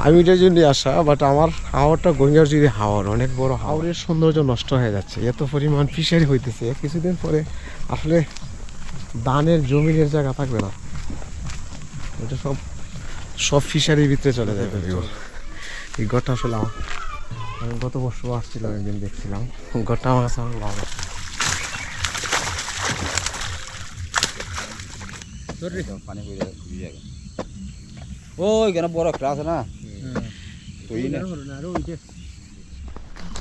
আমি এটার জন্য আসা, বাট আমার হাওরটা গঙ্গার যদি হাওর অনেক বড়, হাওরের সৌন্দর্য নষ্ট হয়ে যাচ্ছে, এত পরিমাণ ফিশারি হইতেছে। কিছুদিন পরে আসলে ধানের জমিনের জায়গা থাকবে না, এটা সব সব ফিশারির ভিতরে চলে যাবে। এই ঘরটা আসলে আমি গত বছর আসছিলাম, একদিন দেখছিলাম ঘরটা আমার কাছে অনেক ভালো। ওই কেন বড় একটা আছে না।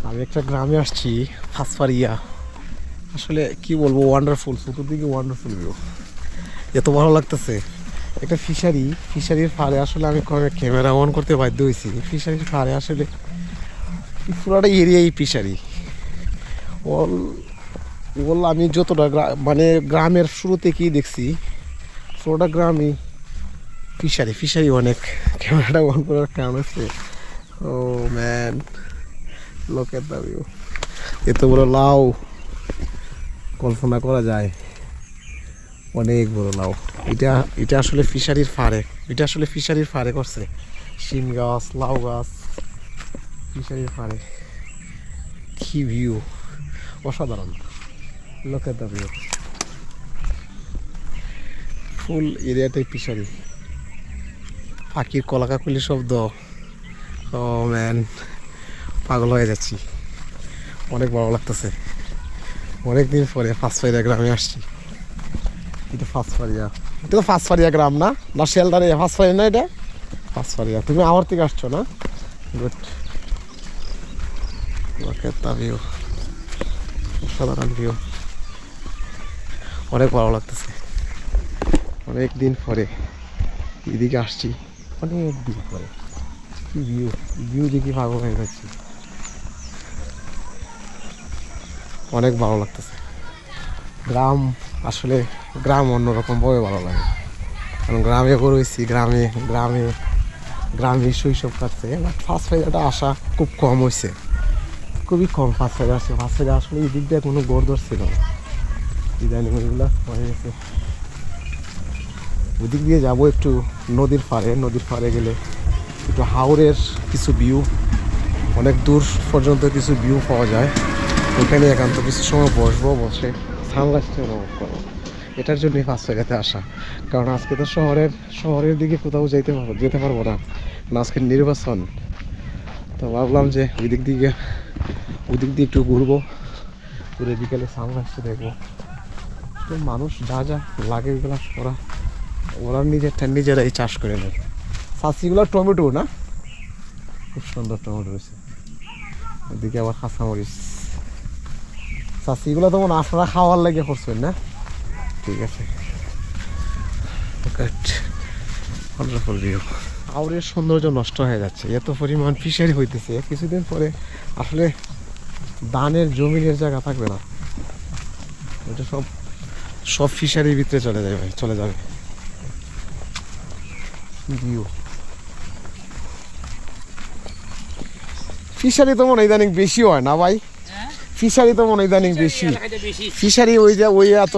আমি একটা গ্রামে আসছি, ফাঁসফারিয়া। আসলে কি বলবো, ওয়ান্ডারফুল, চতুর্দিকে ওয়ান্ডারফুল ভিউ, এত ভালো লাগতেছে। একটা ফিশারির ফারে আসলে আমি ক্যামেরা অন করতে বাধ্য হয়েছি। ফিশারির ফারে আসলে পুরোটা এরিয়াই ফিশারি। ওল আমি যতটা মানে গ্রামের শুরু থেকেই দেখছি, পুরোটা গ্রামই ফিশারি অনেক। ক্যামেরাটা অন করার কারণ হচ্ছে, ও ম্যান, লোক এত ভিউ, এত বড় লাউ কল্পনা করা যায়, অনেক বড় লাউ। এটা আসলে ফিশারির ফারে, এটা আসলে ফিশারির ফারে করছে। শিম গাছ, লাউ গাছ, ফিশারির ফারে। কি ভিউ, অসাধারণ। লোক এত ভিউ, ফুল এরিয়াটাই ফিশারি। পাখির কলাকাকলি শব্দ, ও ম্যান, পাগল হয়ে যাচ্ছি, অনেক ভালো লাগতেছে। অনেকদিন পরে ফাঁসফারিয়া গ্রামে আসছি। এটা ফাঁসফারিয়া, এটা তো ফাঁসফারিয়া গ্রাম না, না শেলদারে ফাঁসফারিয়া না, এটা ফাঁসফারিয়া। তুমি আমার থেকে আসছো না? গুড। ভিউ, অসাধারণ ভিউ, অনেক ভালো লাগতেছে। অনেক দিন পরে এদিকে আসছি, অনেক দিন পরে। কি ভিউ, ভিউ দেখি পাগল হয়ে যাচ্ছি, অনেক ভালো লাগতেছে। গ্রাম আসলে গ্রাম অন্যরকমভাবে ভালো লাগে, কারণ গ্রামে রয়েছি, গ্রামে শৈশব কাটছে। ফার্স্ট ফাইজারটা আসা খুব কম হয়েছে, খুবই কম ফার্স্ট ফাইজার আসছে। ফার্স্ট ফাইজার আসলে এই দিক দিয়ে কোনো গড়দর ছিল না, ইদানিং ওইগুলো হয়ে গেছে। ওইদিক দিয়ে যাবো একটু নদীর পাড়ে গেলে একটু হাওরের কিছু ভিউ, অনেক দূর পর্যন্ত কিছু ভিউ পাওয়া যায়। ওখানে একান্ত কিছু সময় বসে সানরাইজটা উপভোগ করবো। এটার জন্যই ফার্স্ট জায়গাতে আসা, কারণ আজকে তো শহরের দিকে কোথাও যেতে পারবো না, কারণ আজকে নির্বাচন। তো ভাবলাম যে ওই দিক দিয়ে একটু ঘুরবো, ঘুরে বিকেলে সানরাইজটা দেখবো। তো মানুষ যা লাগে ওইগুলো ওরা নিজেরাই চাষ করে নেয়। সাসিগুলো টমেটো না, খুব সুন্দর টমেটো রয়েছে। ওইদিকে আবার কাঁচামরিচ। চাষিগুলো তো মনে আপনারা খাওয়ার লাগে করছেন না? ঠিক আছে। হাওরের সৌন্দর্য নষ্ট হয়ে যাচ্ছে, এত পরিমাণ ফিশারি হইতেছে। কিছুদিন পরে আসলে ধানের জমিনের জায়গা থাকবে না, এটা সব ফিশারির ভিতরে চলে যাবে। ভিউ, ফিশারি তো মনে ইদানিং বেশি হয় না ভাই? ফিশারি তো মনে ইদানিং বেশি। ফিশারি ওই এত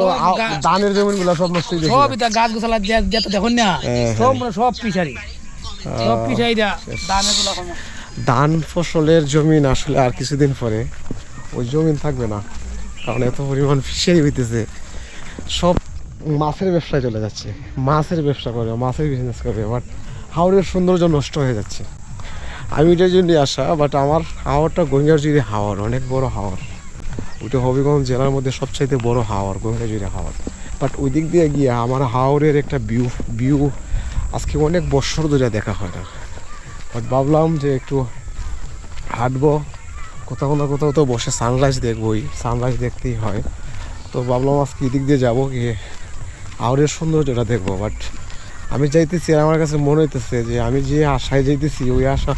ধানের জমিন গুলা সব নষ্ট হয়ে সব এটা গাছ গোছালা যেটা দেখুন না, সব মানে সব ফিশারি, সব ফিশারি ধান ফসলের জমিন আসলে আর কিছুদিন পরে ওই জমিন থাকবে না, কারণ এত পরিমাণ ফিশারি হইতেছে। সব মাছের ব্যবসায় চলে যাচ্ছে, মাছের ব্যবসা করে, মাছের বিজনেস করে, বাট হাওরের সৌন্দর্য নষ্ট হয়ে যাচ্ছে। আমি এটার জন্য আসা, বাট আমার হাওরটা গঙ্গাজুড়ি হাওর, অনেক বড় হাওর। ওইটা হবিগঞ্জ জেলার মধ্যে সবচাইতে বড় হাওর, গঙ্গাজুড়ি হাওর। বাট ওই দিক দিয়ে গিয়ে আমার হাওরের একটা ভিউ আজকে অনেক বছর ধরে দেখা হয় না। বাট ভাবলাম যে একটু হাঁটবো, কোথাও না কোথাও তো বসে সানরাইজ দেখবোই, সানরাইজ দেখতেই হয়। তো ভাবলাম আজকে এদিক দিয়ে যাবো, গিয়ে হাওরের সৌন্দর্যটা দেখবো। বাট আমি যাইতেছি, আর আমার কাছে মনে হইতেছে যে আমি যে আশায় যাইতেছি ওই আশা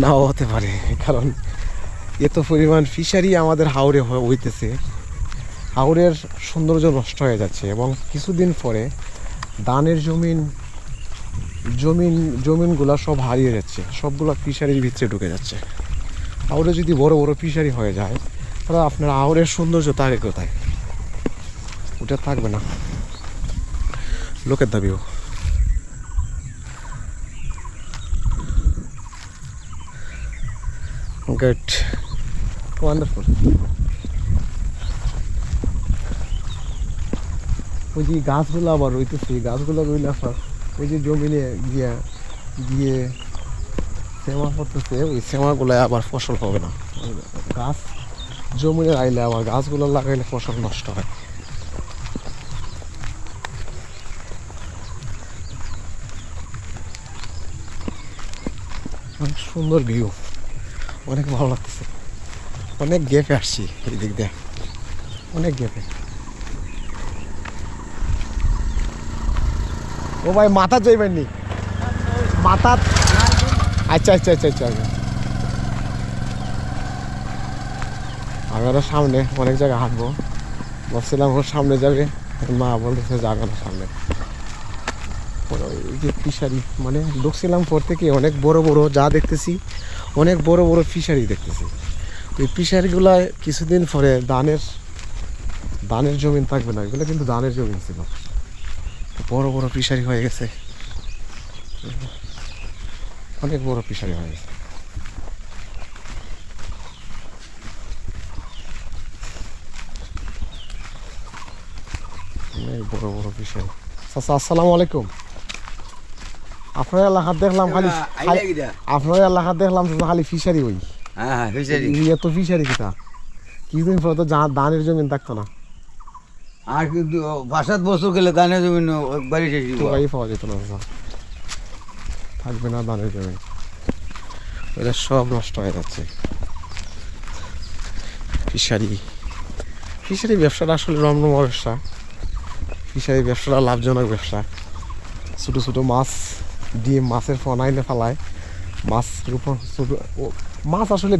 নাও হতে পারে, কারণ এত পরিমাণ ফিশারি আমাদের হাওরে হইতেছে। হাওরের সৌন্দর্য নষ্ট হয়ে যাচ্ছে, এবং কিছুদিন পরে ধানের জমিনগুলা সব হারিয়ে যাচ্ছে, সবগুলো ফিশারির ভিতরে ঢুকে যাচ্ছে। হাওরে যদি বড় বড় ফিশারি হয়ে যায়, তাহলে আপনার হাওরের সৌন্দর্য থাকে কোথায়? ওটা থাকবে না। লোকের দাবিও গুড, ওয়ান্ডারফুল। ওই যে গাছগুলো আবার রইতেছে, গাছগুলো রইলে আবার ওই যে জমিনে গিয়ে সেমা পড়তেছে, ওই সেমাগুলো আবার ফসল হবে না। গাছ জমিনে আইলে আবার গাছগুলো লাগাইলে ফসল নষ্ট হয়। অনেক সুন্দর ভিউ, অনেক ভালো লাগতেছে। অনেক গেপে আসছি এই দিক দিয়ে, অনেক গেপে। ও ভাই মাথা যাইবেন নি? মাথা আচ্ছা আচ্ছা আচ্ছা আচ্ছা। আমরা সামনে অনেক জায়গায় হাঁটবো, ভাবছিলাম ওর সামনে যাবে, মা বলতেছে যাবে না সামনে। এই যে ফিশারি মানে ঢুকছিলাম পর থেকে অনেক বড় বড় যা দেখতেছি, অনেক বড় বড় ফিশারি দেখতেছি। তো এই ফিশারিগুলা কিছুদিন পরে ধানের জমিন থাকবে না, এগুলো কিন্তু ধানের জমিন ছিল, বড় বড় ফিশারি হয়ে গেছে, অনেক বড় ফিশারি হয়ে গেছে। অনেক বড় বড় ফিশারি। আচ্ছা, আসসালামু আলাইকুম। আপনার এলাকা দেখলাম আপনার এলাকা দেখলাম তো খালি ফিশারি, ওই এত ফিশারি কিতা কিছুদিন পরে তো ধানের জমিন থাকতো না, আর কিন্তু 5-7 বছর গেলে ধানের জমি বাড়ি শেষ গাড়ি পাওয়া যেত না, থাকবে না ধানের জমি, ওটা সব নষ্ট হয়ে যাচ্ছে। ফিশারি ব্যবসাটা আসলে রমরমা ব্যবসা, ফিশারি ব্যবসাটা লাভজনক ব্যবসা। ছোটো ছোটো মাছ দিয়ে মাছের ফনাইলে ফেলায়, মাছ মাছ আসলে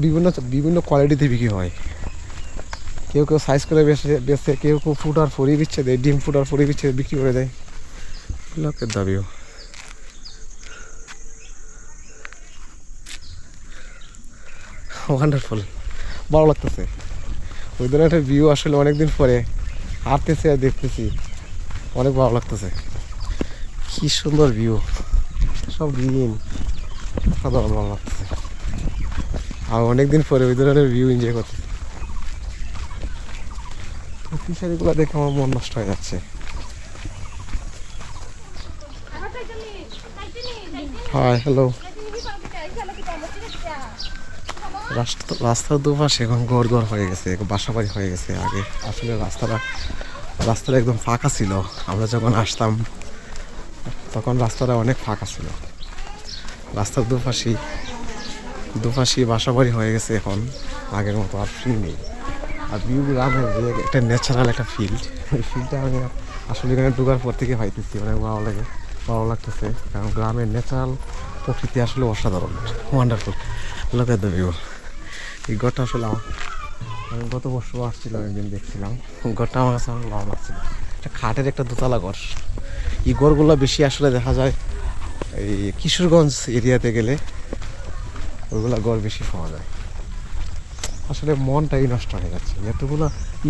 বিভিন্ন কোয়ালিটিতে বিক্রি হয়। কেউ সাইজ করে বেছে, কেউ ফুটার ফরি বিচ্ছে দেয়, ডিম ফুটার ফরি বিচ্ছে বিক্রি করে দেয়, লোকের দাবিও। ওয়ান্ডারফুল, ভালো লাগতেছে। ওই ধরনের একটা ভিউ আসলে অনেকদিন পরে হাঁটতেছি আর দেখতেছি, অনেক ভালো লাগতেছে। কি সুন্দর ভিউ, সব গ্রিন, সাধারণ ভালো লাগতেছে। আর অনেকদিন পরে ওই ধরনের ভিউ এনজয় করতেছি। ফিশারিগুলো দেখে আমার মন নষ্ট হয়ে যাচ্ছে। Hi, hello. রাস্তার দুপাশে এখন ঘর হয়ে গেছে, বাসা বাড়ি হয়ে গেছে। আগে আসলে রাস্তাটা একদম ফাঁকা ছিল, আমরা যখন আসতাম তখন রাস্তাটা অনেক ফাঁকা ছিল। রাস্তার দুপাশে বাসা বাড়ি হয়ে গেছে এখন, আগের মতো আর ফিল নেই। আর ভিউ গ্রামের যে একটা ন্যাচারাল একটা ফিল্ড, ওই ফিল্ডটা আমি আসলে এখানে ঢোকার পর থেকে পাইতেছি, অনেক ভালো লাগতেছে। কারণ গ্রামের ন্যাচারাল প্রকৃতি আসলে অসাধারণ, ওয়ান্ডারফুল। লোক এত ভিউ। এই ঘরটা আসলে আমি গত বছর আসছিলাম, একদিন দেখছিলাম, ঘরটা আমার কাছে অনেক ভালো লাগছিল। একটা খাটের একটা দোতলা ঘর। এই ঘরগুলো বেশি আসলে দেখা যায় এই কিশোরগঞ্জ এরিয়াতে গেলে, ওইগুলা ঘর বেশি পাওয়া যায়। আসলে মনটাই নষ্ট হয়ে যাচ্ছে,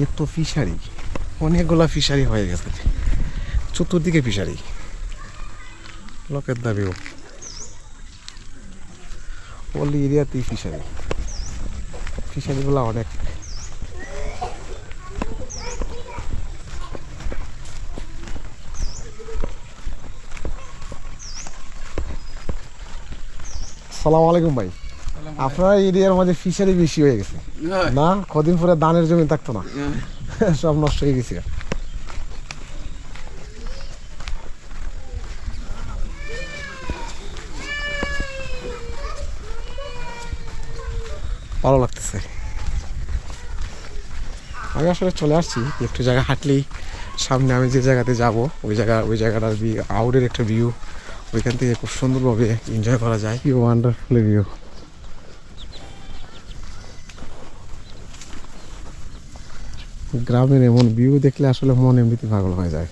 এত ফিশারি, অনেকগুলা ফিশারি হয়ে গেছে, চতুর্দিকে ফিশারি, লোকের দাবিও। পল্লী এরিয়াতেই ফিশারিগুলো অনেক। আসসালামু আলাইকুম ভাই, আপনার এরিয়ার মধ্যে ফিশারি বেশি হয়ে গেছে না? কদিন পরে ধানের জমি থাকতো না, সব নষ্ট হয়ে গেছে। ভালো লাগতেছে। আমি আসলে চলে আসছি, একটু জায়গা হাঁটলেই সামনে আমি যে জায়গাতে যাব ওই জায়গাটার আউটের একটা ভিউ, ওইখান থেকে খুব সুন্দরভাবে এনজয় করা যায়। কি ওয়ান্ডারফুল ভিউ। গ্রামের এমন ভিউ দেখলে আসলে মন এমনিতে পাগল হয়ে যায়।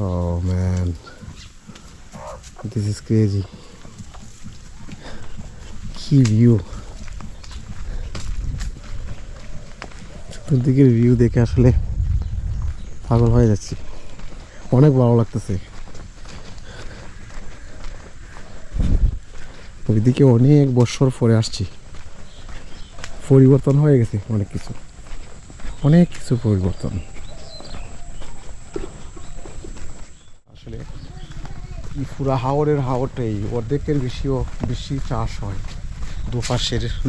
Oh man, this is crazy. কি ভিউ, চতুর্দিকের ভিউ দেখে আসলে পাগল হয়ে যাচ্ছি, অনেক ভালো লাগতেছে। ওইদিকে অনেক বছর পরে আসছি, পরিবর্তন হয়ে গেছে অনেক কিছু, অনেক কিছু পরিবর্তন। আসলে এই পুরা হাওরের হাওরটাই অর্ধেকের বেশি চাষ হয়।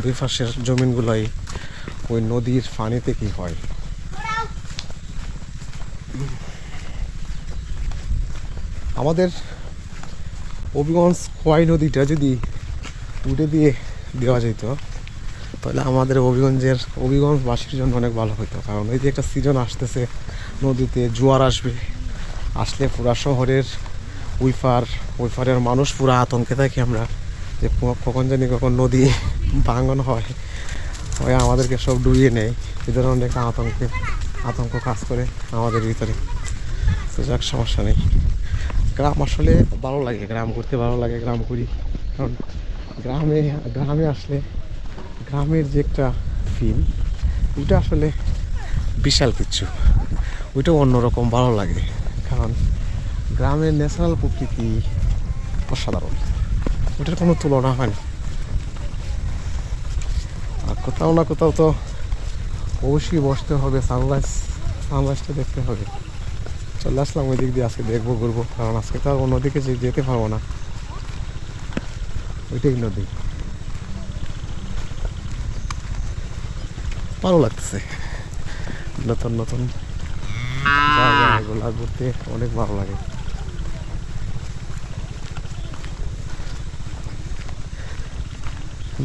দুই পাশের জমিনগুলোই ওই নদীর পানি থেকেই হয়। আমাদের হবিগঞ্জ খোয়াই নদীটা যদি উঠে দিয়ে দেওয়া যেত তাহলে আমাদের হবিগঞ্জবাসীর জন্য অনেক ভালো হতো। কারণ এই যে একটা সিজন আসতেছে, নদীতে জোয়ার আসলে পুরা শহরের ওইপারের মানুষ পুরা আতঙ্কে থাকি আমরা, যে কখন জানি কখন নদী ভাঙন হয় আমাদেরকে সব ডুবিয়ে নেয়। এই ধরনের একটা আতঙ্ক কাজ করে আমাদের ভিতরে। তো যাক, সমস্যা নেই। গ্রাম আসলে ভালো লাগে, গ্রাম করতে ভালো লাগে, গ্রাম করি। কারণ গ্রামে আসলে গ্রামের যে একটা ফিল, ওইটা আসলে বিশাল কিছু, ওইটা অন্যরকম ভালো লাগে। কারণ গ্রামের ন্যাচারাল প্রকৃতি অসাধারণ, ওটার কোনো তুলনা হয় না। আর কোথাও না কোথাও তো অবশ্যই বসতে হবে, সানরাইজটা দেখতে হবে। চলে আসলাম ওই দিক দিয়ে, আজকে দেখবো ঘুরবো, কারণ আজকে তো আর অন্যদিকে যেতে পারবো না, ওইটাই নদী। ভালো লাগতেছে, নতুন নতুন জায়গা এগুলা ঘুরতে অনেক ভালো লাগে।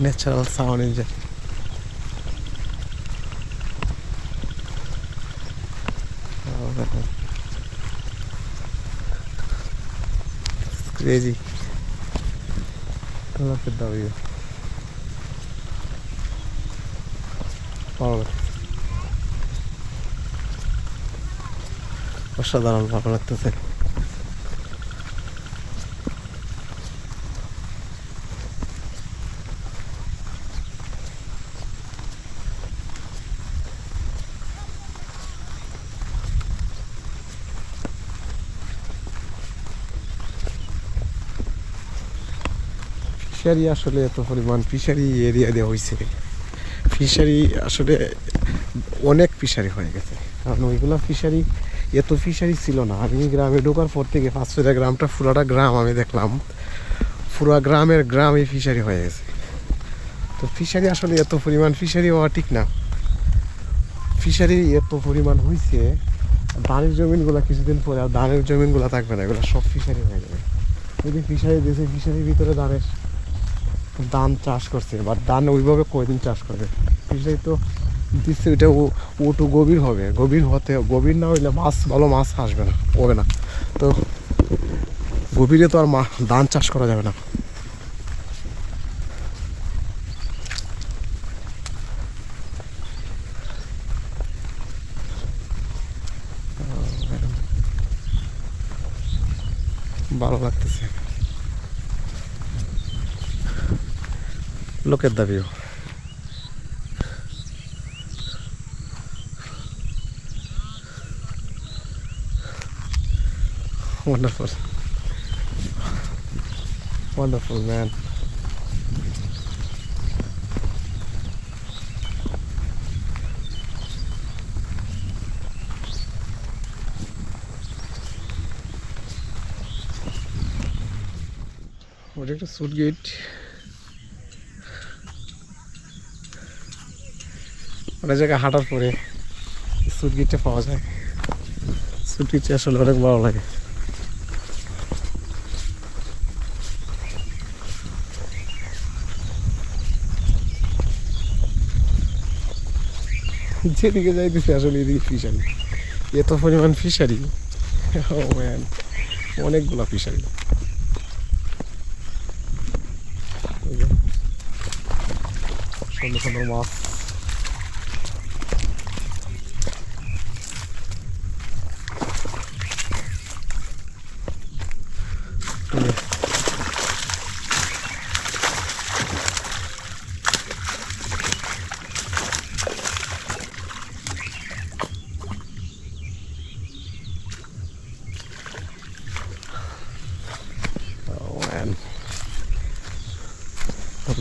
Natural sound enjoy. Crazy. Look at the view. ভালো লাগছে, অসাধারণ ভালো লাগতেছে। ফিশারি আসলে এত পরিমাণ ফিশারি এরিয়া দেওয়া হয়েছে, ফিশারি আসলে অনেক ফিশারি হয়ে গেছে। কারণ ওইগুলো ফিশারি, এত ফিশারি ছিল না। আমি গ্রামে ঢোকার পর থেকে পাঁচশোটা গ্রামটা পুরাটা গ্রাম আমি দেখলাম, পুরা গ্রাম এই ফিশারি হয়ে গেছে। তো ফিশারি আসলে এত পরিমাণ ফিশারি হওয়া ঠিক না। ফিশারি এত পরিমাণ হয়েছে, ধানের জমিনগুলো কিছুদিন পরে আর ধানের জমিনগুলো থাকবে না, এগুলো সব ফিশারি হয়ে যাবে। যদি ফিশারি দিয়েছে, ফিশারির ভিতরে ধান চাষ করছে, বা ধান ওইভাবে কয়দিন চাষ করবে। ফিশারি তো দিচ্ছে, ওইটা ওটু গভীর হবে, গভীর না হইলে ভালো মাছ আসবে না, হবে না। তো গভীরে তো আর ধান চাষ করা যাবে না। ভালো লাগতেছে। Look at the view. Wonderful. Wonderful, man. ওটা একটা সুট গেট, অনেক জায়গায় হাঁটার পরে সুট গেটটা পাওয়া যায়। সুট গেটটা আসলে অনেক ভালো লাগে। যেদিকে যাইতেছি আসলে এদিকে ফিশারি, এত পরিমাণ ফিশারি, অনেকগুলো ফিশারি। সুন্দর সুন্দর মাছ।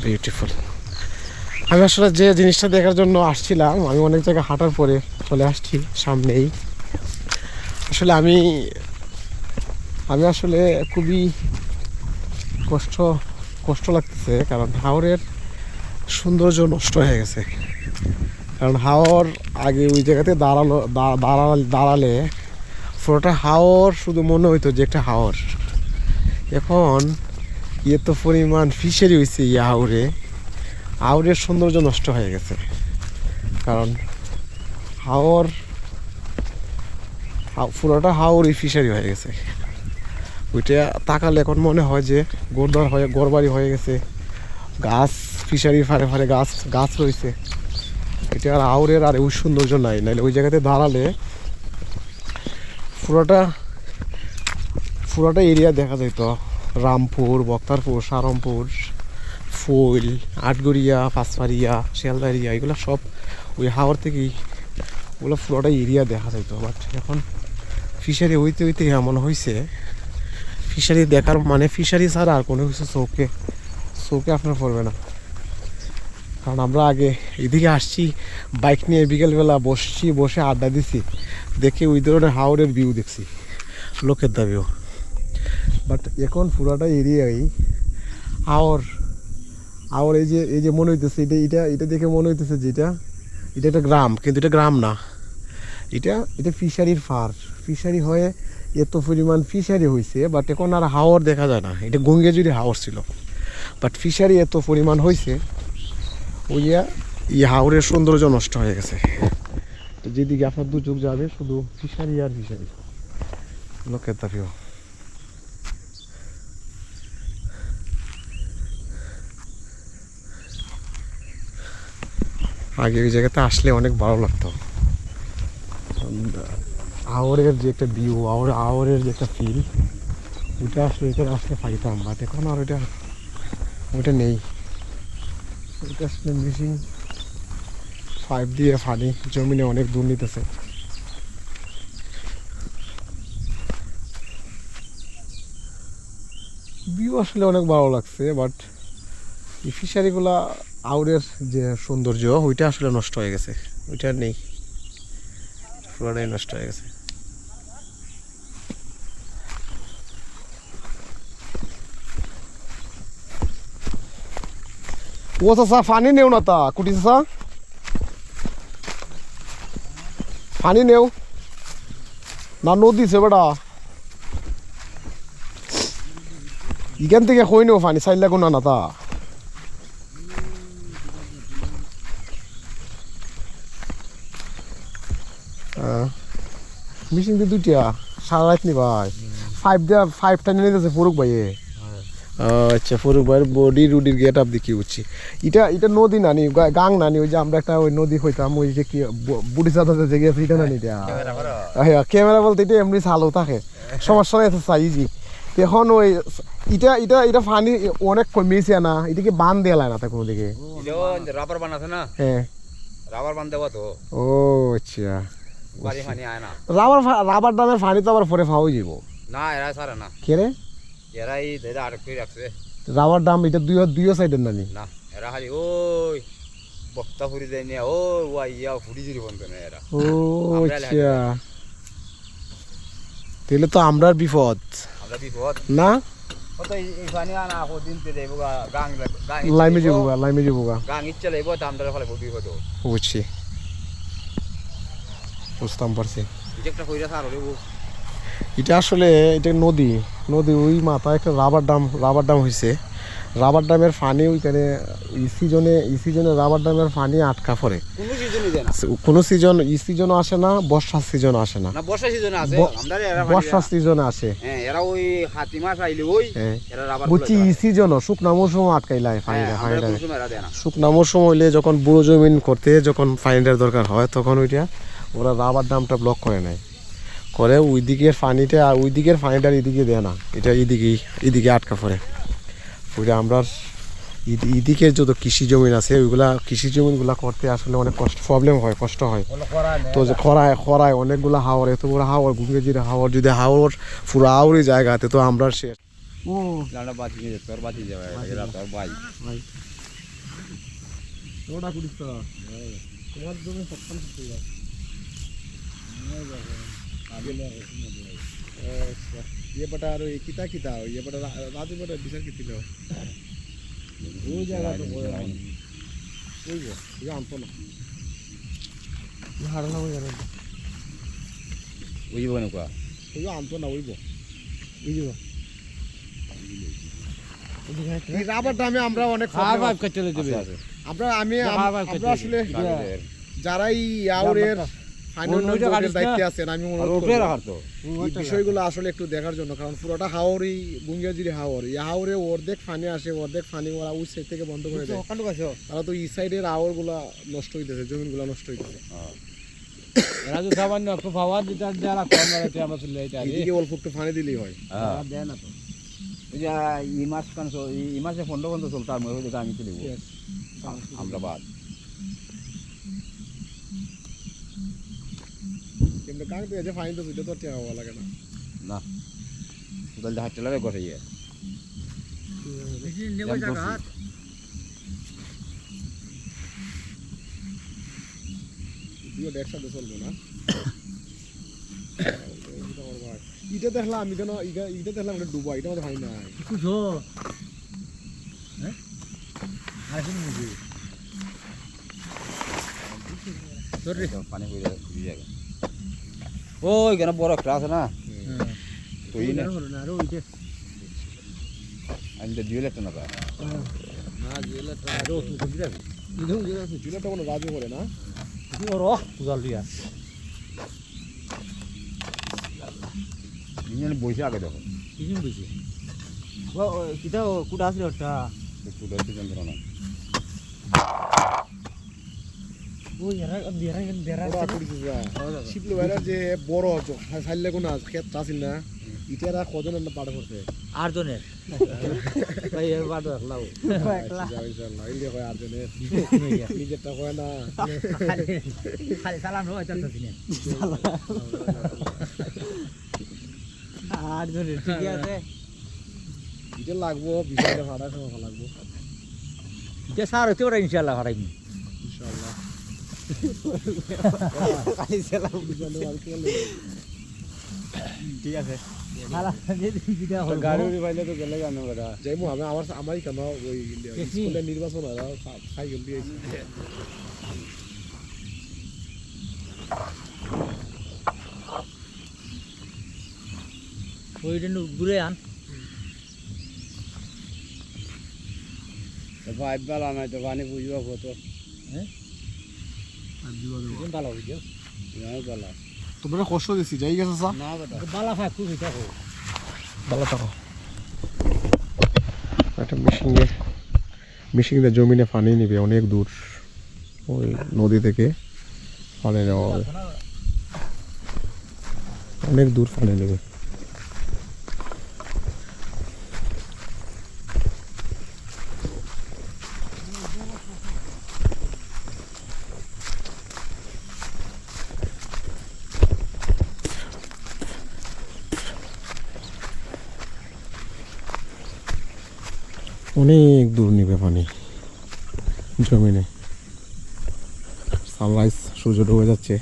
বিউটিফুল। আমি আসলে যে জিনিসটা দেখার জন্য আসছিলাম, আমি অনেক জায়গায় হাঁটার পরে চলে আসছি সামনেই। আসলে আমি আসলে খুবই কষ্ট লাগতেছে, কারণ হাওরের সৌন্দর্য নষ্ট হয়ে গেছে। কারণ হাওর আগে ওই জায়গাতে দাঁড়ালে পুরোটা হাওর শুধু মনে হইতো যে একটা হাওর। এখন এত পরিমাণ ফিশারি হয়েছে এই হাওরের সৌন্দর্য নষ্ট হয়ে গেছে। কারণ পুরোটা হাওরই ফিশারি হয়ে গেছে। ওইটা তাকালে এখন মনে হয় যে ঘরবাড়ি হয়ে গেছে, গাছ ফিশারির ফারে ফারে গাছ রয়েছে। এটা আর হাওরের আর ওই সৌন্দর্য নাই। নাহলে ওই জায়গাতে দাঁড়ালে পুরোটা এরিয়া দেখা যেত। রামপুর, বক্তারপুর, সারমপুর, ফুল, আটগড়িয়া, পাঁচপাড়িয়া, শিয়ালদারিয়া, এগুলো সব ওই হাওর থেকেই ওগুলো পুরোটা এরিয়া দেখা যেত। বাট এখন ফিশারি হইতে এমন হয়েছে, ফিশারি দেখার মানে ফিশারি ছাড়া আর কোনো কিছু চোখে আপনার পড়বে না। কারণ আমরা আগে এদিকে আসছি বাইক নিয়ে, বিকেলবেলা বসে আড্ডা দিছি, দেখে ওই ধরনের হাওরের ভিউ দেখছি, লোকের দাবিও। বাট এখন পুরাটা এরিয়াই হাওর। এই যে মনে হইতেছে এটা দেখে মনে হইতেছে যে এটা একটা গ্রাম, কিন্তু এটা গ্রাম না, এটা ফিশারির ফিশারি হয়ে এত পরিমাণ ফিশারি হয়েছে। বাট এখন আর হাওর দেখা যায় না। এটা গঙ্গে যদি হাওর ছিল, বাট ফিশারি এত পরিমাণ হয়েছে, এই হাওরের সৌন্দর্য নষ্ট হয়ে গেছে। যেদিকে আপনার দু চোখ যাবে শুধু ফিশারি আর ফিশারি, লোকের দাবিও। আগে ওই জায়গাতে আসলে অনেক ভালো লাগতো, হাওরের যে একটা ভিউ, হাওরের যে একটা ফিল, ওইটা আসলে পাইতাম। বাট এখন আর ওইটা নেই। ওইটা আসলে মিশিং পাইপ দিয়ে পানি জমিনে অনেক দূর নিতেছে। ভিউ আসলে অনেক ভালো লাগছে, বাট এই ফিশারিগুলা হাওরের যে সৌন্দর্য ওইটা আসলে নষ্ট হয়ে গেছে, ওইটা আর নেই, পুরোটাই নষ্ট হয়ে গেছে। ও চাচা পানি নেও না, তা কুটি চাচা পানি নেও না, নদীছে বেটা, এখান থেকে কই নেও পানি, চাইলে কোনো না তা। মিশিং দিয়ে দুইটা সারা রাত নি ভাই, ফাইভটা নিয়ে যাচ্ছে ফরুক ভাইয়ে। আচ্ছা, ফরুক ভাইয়ের বডি রুডির গেট আপ দেখি উঠছি। এটা নদী নানি, গাং নানি, ওই যে আমরা একটা ওই নদী হইতাম, ওই যে কি বুড়ি চাঁদা যে গেছে এটা নানি। ক্যামেরা বলতে এটা এমনি চালু থাকে, সমস্যা নেই, চাইজি। এখন ওই এটা পানি অনেক কমিয়েছে না, এটা কি বান দেওয়া না তা কোনো দিকে? রাবার বান আছে না, হ্যাঁ রাবার বান দেওয়া তো। ও আচ্ছা, বাড়ি পানি আয় না। রাবার দামের পানি তো আবার পরে পাওয়া যাব না, এরা সারে না। কে রে? এরা এই দাদা আটক করে রাখছে। রাবার দাম এটা দুইও সাইডের নানি না, এরা খালি ওই বক্তা ফুরি দেয় না, ওই ওয়াইয়া ফুরি জুড়ি বন্ধ না এরা। ও আচ্ছা, তাহলে তো আমরার বিপদ। আমরা বিপদ না, কত এই পানি আনা কো দিন তে দেবো গাং লাইমে যাবো গাং ইচ্ছে লাইব, তো আমরা ফলে বিপদ। বুঝছি, বুঝতাম পারছি। এটা একটা কইরা সার হইব। এটা আসলে এটা নদী ওই মাথায় একটা রাবার ডাম হয়েছে। রাবার ডামের পানি ওইখানে এই সিজনে রাবার ডামের পানি আটকা পড়ে। কোনো সিজনও আসে না, বর্ষার সিজন আসে না। বর্ষার সিজনে আসে, বর্ষার সিজনে আসে। হ্যাঁ, এরা ওই হাতি মাস আইলে ওই এরা রাবার বুঝছি, এই সিজনও শুকনা মৌসুম আটকাইলায় পানিটা। শুকনা মৌসুম হইলে যখন বুড়ো জমিন করতে যখন পানিটার দরকার হয়, তখন ওরা রাবার ডামটা ব্লক করে নেয়, করে ওই দিকের পানিটা এদিকে দেয় না, এটা এদিকে আটকা পড়ে। ওইটা আমরা এদিকে যত কৃষি জমিন আছে ওইগুলা কৃষি জমিনগুলা করতে আসলে অনেক কষ্ট হয়। তো যে খরায় অনেকগুলা হাওর, এত বড় হাওর, ঘুরে যদি হাওর পুরো হাওড়ি জায়গাতে, তো আমরা শেষ। বাতি যাবে, তোর বাতি যাবে, এরা তোর ভাই। ওটা করিস তো তোমার জন্য সপ্তাহ ये बटा और ये किता किता ये बटा राजू बटा बिसर किती लो वो जगह तो वो ये आंतो ना ये हारना हो यार ওই বনে কোয়া ये आंतो ना वही वो ये जो এই রাবারটা আমি আমরা অনেক খাবার করতে দেবে আমরা আমরা আসলে যারাই ইয়াউরের ফাইনাল দায়িত্বে আছেন আমি অনুরোধ করব এই বিষয়গুলো আসলে একটু দেখার জন্য কারণ পুরোটা হাওরই বুঙ্গিয়াজিরি হাওর এই হাওরে অর্ধেক পানি আসে অর্ধেক পানি ওরা ওই সাইড থেকে বন্ধ করে দেয় তারা তো এই সাইডের হাওরগুলো নষ্ট হইতেছে জমিনগুলো নষ্ট হইতেছে রাজু সামান্য একটু পাওয়ার দিতে যারা কম রাতে আমরা চলে যাইতে আরে এদিকে অল্প একটু পানি দিলেই হয় দেয় না তো ওই যে এই মাস কান এই মাসে ফন্ড বন্ধ চলতে আমি ওই জায়গা আমি চলে আমরা বাদ কিন্তু কাক দিয়ে যে পানি তো দুটো তো টেয়া হওয়া লাগে না না কোদাল হাত চালালে গড়াইয়ে বেশি নেব জায়গা দুটো একসাথে চলবে না ইটা দেখলাম আমি কেন ইটা দেখলাম এটা ডুবা এটা মধ্যে হয় না কিছু হ্যাঁ আসেন মুজি সরি পানি হয়ে যাবে ওই কেন বড় একটা আছে না তো এই না না আর ওইতে আমি তো দিলে একটা না না জেলা তো তো দিবি ইদু জেলা তো জুলাটা কোনো রাজু করে না কি ওরো কুজাল দিয়া ইঞ্জিন বসে আগে দেখো কিছু বুঝি ও কিটা কুটা আসলে ওটা চুলে একটু যন্ত্রণা ও ইয়ারা দেরা ওরা করেছে যা শিপলো বাইরে যে বড় সাইলে কোন ক্ষেত আছিল না ইটারা কজন না পাড়ে করতে আর জনের ভাই এর বাদ রাখলাও একলা ইনশাআল্লাহ এই দেখো আর জনের নিজেরটা কয় না খালি সালাম রো এটা তো দিনে আর জনের ঠিক আছে এটা লাগবো বিষয়টা ভাড়া সময় লাগবো এটা সার হতে পারে ইনশাআল্লাহ হারাই ইনশাআল্লাহ খালি সালাম ঠিক আছে খালা যে দিটা হল গাড়ি পাইলে তো গেলে জানো কথা যাইমু আমি আমারই কেন ওই স্কুলে নির্বাচন হয় সাইকেল দিয়ে ওইটা দূরে আন ভাই বালা নাই তো পানি বুঝবা কত হ্যাঁ আর দিবা ভালো হইছে না বালা তোমরা কষ্ট দিছি যাই গেছে স্যার না বেটা বালা ফাক খুব এটা হো ভালো থাকো একটা মেশিনে জমিনে পানি নিবে অনেক দূর ওই নদী থেকে পানি নেওয়া হবে অনেক দূর পানি নেবে অনেক দূর নিবে পানি জমিনে সানরাইজ সূর্য ডুবে যাচ্ছে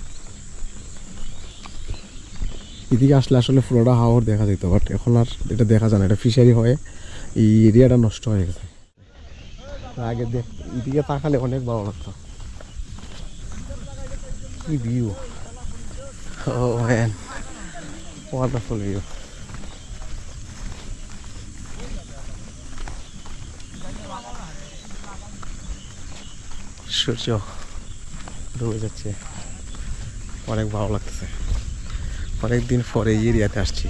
এদিকে আসলে আসলে পুরোটা হাওর দেখা যেত বাট এখন আর এটা দেখা যায় না এটা ফিশারি হয়ে এই এরিয়াটা নষ্ট হয়ে গেছে আগে এদিকে তাকালে অনেক ভালো লাগতো কি ভিউ ও ম্যান ওয়ান্ডারফুল ভিউ সূর্য ডুবে যাচ্ছে অনেক ভালো লাগতেছে অনেক দিন পরে এই এরিয়াতে আসছি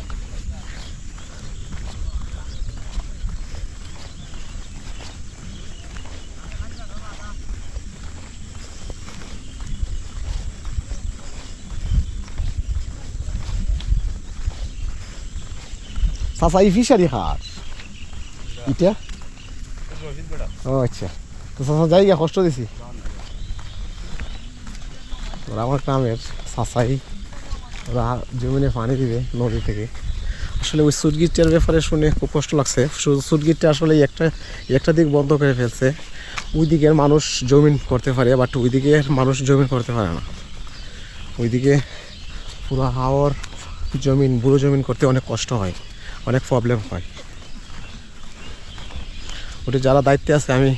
চাচা এই ফিশারি হার ইটা ও আচ্ছা তো চাচা যাই গিয়া কষ্ট দিছি ওরা আমার গ্রামের চাচাই ওরা জমিনে পানি দিবে নদী থেকে আসলে ওই সুটগিটটার ব্যাপারে শুনে খুব কষ্ট লাগছে। সুটগিটটা আসলে একটা দিক বন্ধ করে ফেলছে। ওই দিকের মানুষ জমিন করতে পারে, বাট ওই দিকের মানুষ জমিন করতে পারে না। ওইদিকে পুরো হাওর জমিন, বুড়ো জমিন করতে অনেক কষ্ট হয়, অনেক প্রবলেম হয়। ওটা যারা দায়িত্বে আছে আমি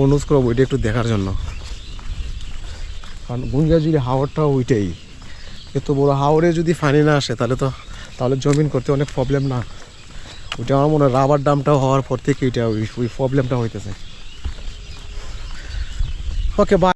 অনুরোধ করবো ওইটা একটু দেখার জন্য। কারণ গুঞ্জাজুলি হাওরটাও ওইটাই, এত বড় হাওরে যদি পানি না আসে তাহলে জমিন করতে অনেক প্রবলেম না। ওইটা আমার মনে হয় রাবার ডামটাও হওয়ার পর থেকে ওই প্রবলেমটা হইতেছে। ওকে, বাই।